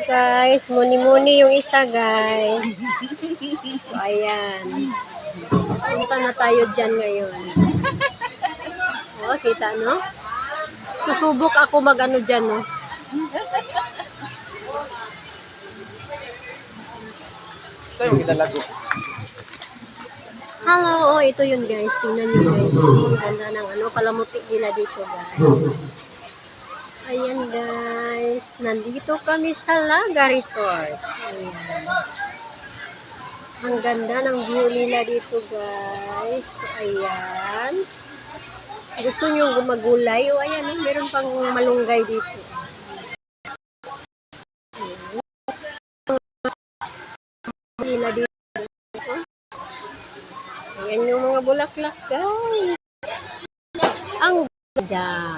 guys, muni-muni yung isa guys. So ayan. Punta na tayo dyan ngayon. O, kita no? Susubok ako mag-ano dyan no? Ito yung ilalago. Hello, oh, ito yun guys. Tingnan nyo guys. Ang ganda ng ano, kalamuti nila dito guys. Ayan guys, nandito kami sa Laga Resort. Ayan. Ang ganda ng view nila dito guys. Ayan. Gusto nyo gumagulay? O ayan, meron pang malunggay dito. Nila dito. Ayan yung mga bulaklak guys. Ang ganda.